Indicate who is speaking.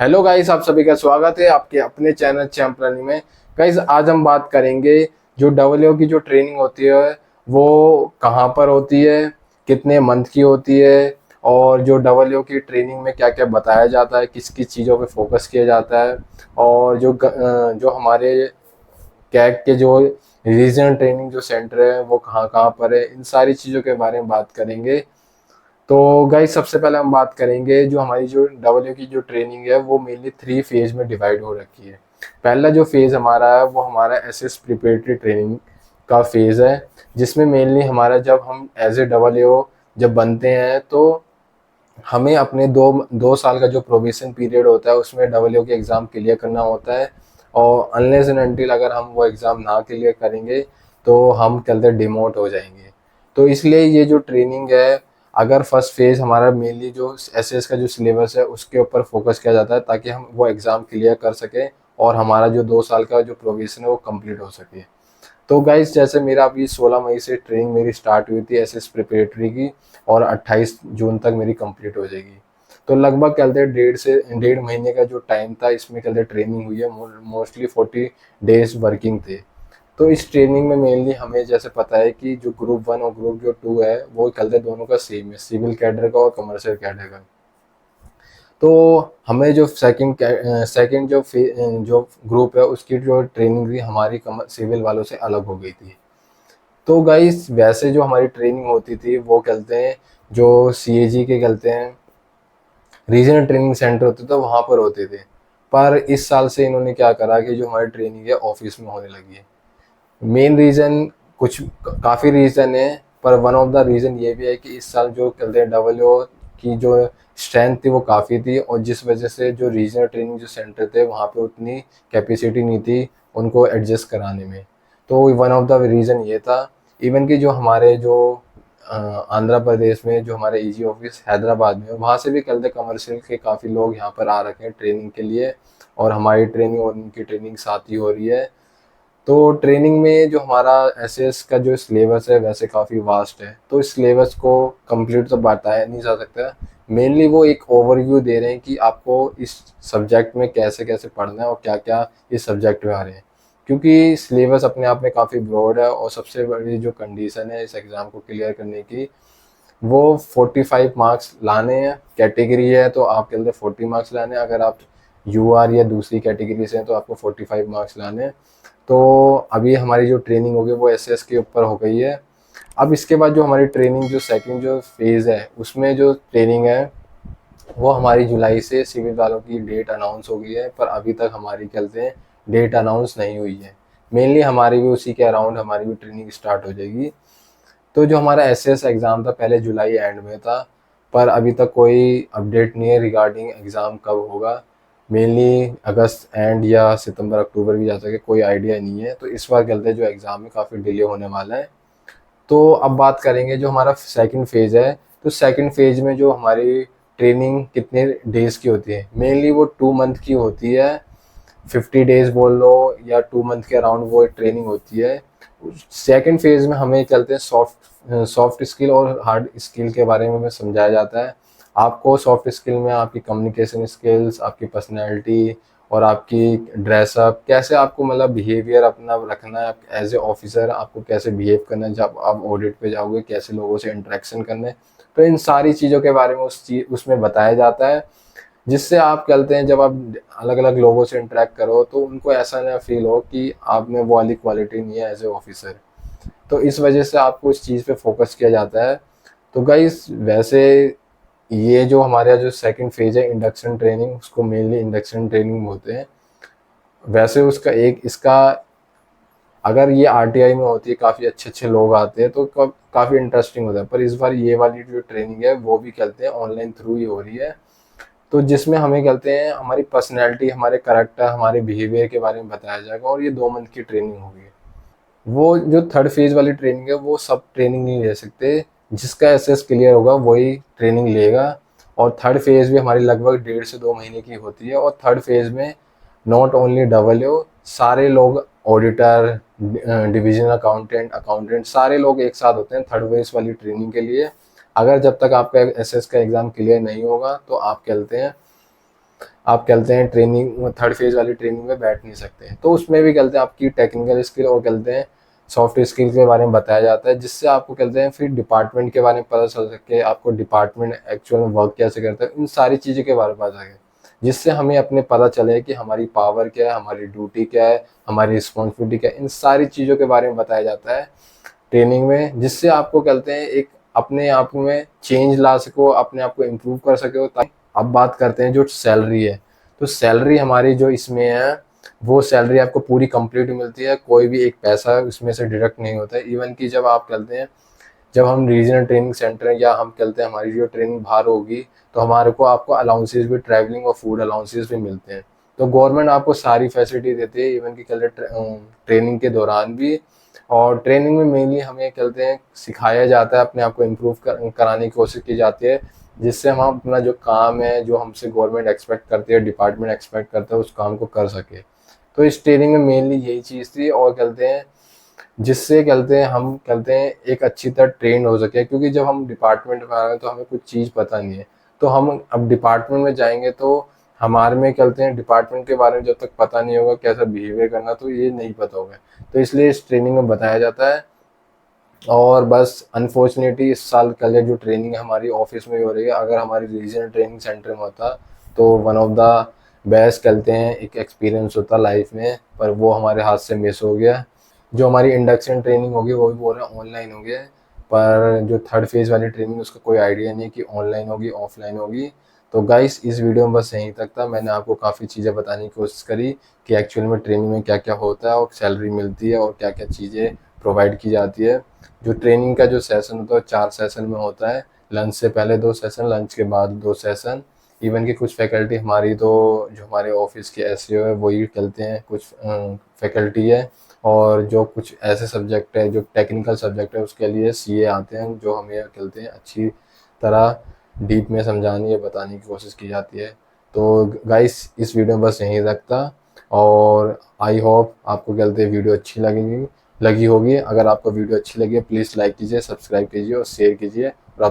Speaker 1: Hello guys, आप सभी का स्वागत है आपके अपने चैनल चैंप रनिंग में। गाइस, आज हम बात करेंगे जो डब्ल्यू की जो ट्रेनिंग होती है वो कहाँ पर होती है, कितने मंथ की होती है, और जो डब्ल्यू की ट्रेनिंग में क्या क्या बताया जाता है, किस किस चीज़ों पे फोकस किया जाता है, और जो हमारे कैग के जो रीजनल ट्रेनिंग जो सेंटर है वो कहाँ कहाँ पर है, इन सारी चीज़ों के बारे में बात करेंगे। तो गाइस, सबसे पहले हम बात करेंगे जो हमारी जो डब्ल्यू की जो ट्रेनिंग है वो मेनली 3 फेज में डिवाइड हो रखी है। पहला जो फेज हमारा है वो हमारा एसएस प्रिपरेटरी ट्रेनिंग का फेज है, जिसमें मेनली हमारा जब हम एज ए डब्ल्यू जब बनते हैं तो हमें अपने 2 साल का जो प्रोबेशन पीरियड होता है उसमें डब्ल्यू के एग्ज़ाम क्लियर करना होता है। और अनलेस एंड अनटिल अगर हम वो एग्ज़ाम ना क्लियर करेंगे तो हम चलते डिमोट हो जाएंगे। तो इसलिए ये जो ट्रेनिंग है, अगर फर्स्ट फेज़ हमारा मेनली जो एसएस का जो सिलेबस है उसके ऊपर फोकस किया जाता है ताकि हम वो एग्ज़ाम क्लियर कर सकें और हमारा जो 2 साल का जो प्रोबेशन है वो कंप्लीट हो सके। तो गाइस, जैसे मेरा अभी 16 मई से ट्रेनिंग मेरी स्टार्ट हुई थी एसएस प्रिपरेटरी की, और 28 जून तक मेरी कंप्लीट हो जाएगी। तो लगभग कहते हैं 1.5 से 1.5 महीने का जो टाइम था इसमें कहते ट्रेनिंग हुई है। मोस्टली 40 डेज वर्किंग थे। तो इस ट्रेनिंग में मेनली हमें जैसे पता है कि जो ग्रुप 1 और ग्रुप 2 है वो कहते दोनों का सेम है, सिविल कैडर का और कमर्शियल कैडर का। तो हमें जो सेकंड जो ग्रुप है उसकी जो ट्रेनिंग थी हमारी सिविल वालों से अलग हो गई थी। तो गाइस, वैसे जो हमारी ट्रेनिंग होती थी वो कहते हैं जो सीएजी के कहते हैं रीजनल ट्रेनिंग सेंटर होते थे वहाँ पर होते थे। पर इस साल से इन्होंने क्या करा कि जो हमारी ट्रेनिंग है ऑफिस में होने लगी है। मेन रीज़न कुछ काफ़ी रीज़न है, पर वन ऑफ द रीज़न ये भी है कि इस साल जो कहते हैं डब्ल्यू की जो स्ट्रेंथ थी वो काफ़ी थी, और जिस वजह से जो रीजनल ट्रेनिंग जो सेंटर थे वहाँ पे उतनी कैपेसिटी नहीं थी उनको एडजस्ट कराने में। तो वन ऑफ द रीज़न ये था। इवन कि जो हमारे जो आंध्र प्रदेश में जो हमारे ईजी ऑफिस हैदराबाद में, वहाँ से भी कहते कमर्शियल के काफ़ी लोग यहाँ पर आ रखे हैं ट्रेनिंग के लिए, और हमारी ट्रेनिंग और उनकी ट्रेनिंग साथ ही हो रही है। तो ट्रेनिंग में जो हमारा एसएस का जो सिलेबस है वैसे काफ़ी वास्ट है, तो इस सिलेबस को कंप्लीट तो बताया नहीं जा सकता। मेनली वो एक ओवरव्यू दे रहे हैं कि आपको इस सब्जेक्ट में कैसे कैसे पढ़ना है और क्या क्या इस सब्जेक्ट में आ रहे हैं, क्योंकि सिलेबस अपने आप में काफ़ी ब्रॉड है। और सबसे बड़ी जो कंडीशन है इस एग्ज़ाम को क्लियर करने की, वो 45 मार्क्स लाने हैं। कैटेगरी है तो आपके अंदर 40 मार्क्स लाने हैं, अगर आप यूआर या दूसरी कैटेगरी से हैं तो आपको 45 मार्क्स लाने हैं। तो अभी हमारी जो ट्रेनिंग होगी वो एसएस के ऊपर हो गई है। अब इसके बाद जो हमारी ट्रेनिंग जो सेकंड जो फेज़ है उसमें जो ट्रेनिंग है वो हमारी जुलाई से सिविल वालों की डेट अनाउंस हो गई है, पर अभी तक हमारी कहते हैं डेट अनाउंस नहीं हुई है। मेनली हमारी भी उसी के अराउंड हमारी भी ट्रेनिंग स्टार्ट हो जाएगी। तो जो हमारा एसएस एग्ज़ाम था पहले जुलाई एंड में था, पर अभी तक कोई अपडेट नहीं है रिगार्डिंग एग्ज़ाम कब होगा। मेनली अगस्त एंड या सितंबर अक्टूबर भी जा सके, कोई आइडिया नहीं है। तो इस बार चलते जो एग्ज़ाम है काफ़ी डिले होने वाला है। तो अब बात करेंगे जो हमारा सेकंड फेज़ है। तो सेकंड फेज़ में जो हमारी ट्रेनिंग कितने डेज़ की होती है, मेनली वो 2 मंथ की होती है। 50 डेज बोल लो या 2 मंथ के अराउंड वो ट्रेनिंग होती है। सेकंड फेज में हमें चलते हैं सॉफ्ट स्किल और हार्ड स्किल के बारे में समझाया जाता है। आपको सॉफ्ट स्किल में आपकी कम्युनिकेशन स्किल्स, आपकी पर्सनैलिटी और आपकी ड्रेसअप, कैसे आपको मतलब बिहेवियर अपना रखना है, एज ए ऑफिसर आपको कैसे बिहेव करना है, जब आप ऑडिट पे जाओगे कैसे लोगों से इंटरेक्शन करना है। तो इन सारी चीज़ों के बारे में उसमें बताया जाता है, जिससे आप कहते हैं जब आप अलग अलग लोगों से इंटरेक्ट करो तो उनको ऐसा ना फील हो कि आप में वो वाली क्वालिटी नहीं है एज ए ऑफिसर। तो इस वजह से आपको इस चीज़ पे फोकस किया जाता है। तो गाइस, वैसे ये जो हमारे यहाँ जो सेकंड फेज है इंडक्शन ट्रेनिंग, उसको मेनली इंडक्शन ट्रेनिंग बोलते हैं। वैसे उसका एक इसका अगर ये आरटीआई में होती है, काफ़ी अच्छे अच्छे लोग आते हैं तो काफ़ी इंटरेस्टिंग होता है, पर इस बार ये वाली जो ट्रेनिंग है वो भी कहते हैं ऑनलाइन थ्रू ही हो रही है। तो जिसमें हमें कहते हैं हमारी पर्सनैलिटी, हमारे करैक्टर, हमारे बिहेवियर के बारे में बताया जाएगा, और ये 2 मंथ की ट्रेनिंग होगी। वो जो थर्ड फेज वाली ट्रेनिंग है वो सब ट्रेनिंग नहीं ले सकते, जिसका एसएस क्लियर होगा वही ट्रेनिंग लेगा। और थर्ड फेज भी हमारी लगभग 1.5 से 2 महीने की होती है, और थर्ड फेज में नॉट ओनली डब्ल्यू, सारे लोग ऑडिटर, डिवीजन अकाउंटेंट, सारे लोग एक साथ होते हैं थर्ड फेज वाली ट्रेनिंग के लिए। अगर जब तक आपका एसएस का एग्ज़ाम क्लियर नहीं होगा तो आप कहते हैं आप कहते हैं ट्रेनिंग थर्ड फेज वाली ट्रेनिंग में बैठ नहीं सकते। तो उसमें भी कहते हैं आपकी टेक्निकल स्किल और कहते हैं सॉफ्ट स्किल के बारे में बताया जाता है, जिससे आपको कहते हैं फिर डिपार्टमेंट के बारे में पता चल सके, आपको डिपार्टमेंट एक्चुअल में वर्क कैसे करता है, इन सारी चीज़ों के बारे में पता सके, जिससे हमें अपने पता चले कि हमारी पावर क्या है, हमारी ड्यूटी क्या है, हमारी रिस्पॉन्सिबिलिटी क्या है। इन सारी चीज़ों के बारे में बताया जाता है ट्रेनिंग में, जिससे आपको कहते हैं एक अपने आप में चेंज ला सको, अपने आप को इम्प्रूव कर सको। अब बात करते हैं जो सैलरी है, तो सैलरी हमारी जो इसमें है वो सैलरी आपको पूरी कंप्लीट मिलती है, कोई भी एक पैसा इसमें से डिडक्ट नहीं होता है। इवन कि जब आप कहते हैं जब हम रीजनल ट्रेनिंग सेंटर या हम कहते हैं हमारी जो ट्रेनिंग बाहर होगी, तो हमारे को आपको अलाउंसेस भी, ट्रैवलिंग और फूड अलाउंसेस भी मिलते हैं। तो गवर्नमेंट आपको सारी फैसिलिटी देती है, इवन कि कहते ट्रेनिंग के दौरान भी। और ट्रेनिंग में मेनली हमें कहते हैं सिखाया जाता है, अपने आप को इम्प्रूव कराने की कोशिश की जाती है, जिससे हम अपना जो काम है, जो हमसे गवर्नमेंट एक्सपेक्ट करती है, डिपार्टमेंट एक्सपेक्ट करता है, उस काम को कर सके। तो इस ट्रेनिंग में मेनली यही चीज़ थी, और कहते हैं जिससे कहते हैं हम कहते हैं एक अच्छी तरह ट्रेन हो सके, क्योंकि जब हम डिपार्टमेंट में आ रहे हैं तो हमें कुछ चीज़ पता नहीं है। तो हम अब डिपार्टमेंट में जाएंगे तो हमारे में कहते हैं डिपार्टमेंट के बारे में जब तक पता नहीं होगा कैसा बिहेवियर करना, तो ये नहीं पता होगा। तो इसलिए इस ट्रेनिंग में बताया जाता है। और बस अनफॉर्चुनेटली इस साल कल जो ट्रेनिंग हमारी ऑफिस में हो रही है, अगर हमारी रीजनल ट्रेनिंग सेंटर में होता तो वन ऑफ द बेस्ट कहते हैं एक एक्सपीरियंस होता लाइफ में, पर वो हमारे हाथ से मिस हो गया। जो हमारी इंडक्शन ट्रेनिंग होगी वो भी बोल रहे हैं ऑनलाइन हो गया है, पर जो थर्ड फेज़ वाली ट्रेनिंग उसका कोई आइडिया नहीं है कि ऑनलाइन होगी ऑफलाइन होगी। तो गाइस इस वीडियो में बस यहीं तक था। मैंने आपको काफ़ी चीज़ें बताने की कोशिश करी कि एक्चुअल में ट्रेनिंग में क्या क्या होता है और सैलरी मिलती है और क्या क्या चीज़ें प्रोवाइड की जाती है। जो ट्रेनिंग का जो सेशन होता है 4 सेशन में होता है, लंच से पहले 2 सेशन, लंच के बाद 2 सेशन। इवन कि कुछ फैकल्टी हमारी तो जो हमारे ऑफिस के एसईओ है वही कहते हैं, कुछ फैकल्टी है, और जो कुछ ऐसे सब्जेक्ट है जो टेक्निकल सब्जेक्ट है उसके लिए सीए आते हैं, जो हमें कहते हैं अच्छी तरह डीप में समझाने या बताने की कोशिश की जाती है। तो गाइस इस वीडियो में बस यहीं रखता, और आई होप आपको कहते हैं वीडियो अच्छी लगी होगी। अगर आपको वीडियो अच्छी लगी है प्लीज़ लाइक कीजिए, सब्सक्राइब कीजिए और शेयर कीजिए।